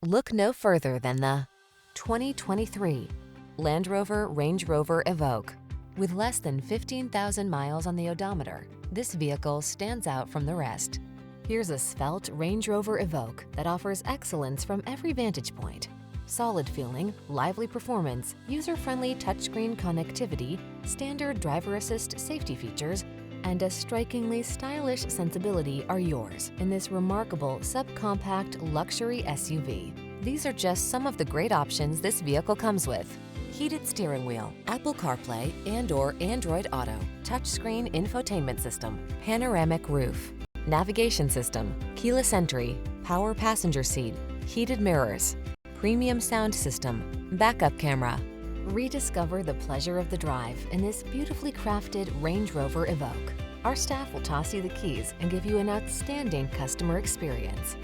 Look no further than the 2023 Landrover Range Rover Evoque. With less than 15,000 miles on the odometer, this vehicle stands out from the rest. Here's a svelte Range Rover Evoque that offers excellence from every vantage point. Solid feeling, lively performance, user-friendly touchscreen connectivity, standard driver assist safety features, and a strikingly stylish sensibility are yours in this remarkable subcompact luxury SUV. These are just some of the great options this vehicle comes with: heated steering wheel, Apple CarPlay and/or Android Auto, touchscreen infotainment system, panoramic roof, navigation system, keyless entry, power passenger seat, heated mirrors, premium sound system, backup camera. Rediscover the pleasure of the drive in this beautifully crafted Range Rover Evoque. Our staff will toss you the keys and give you an outstanding customer experience.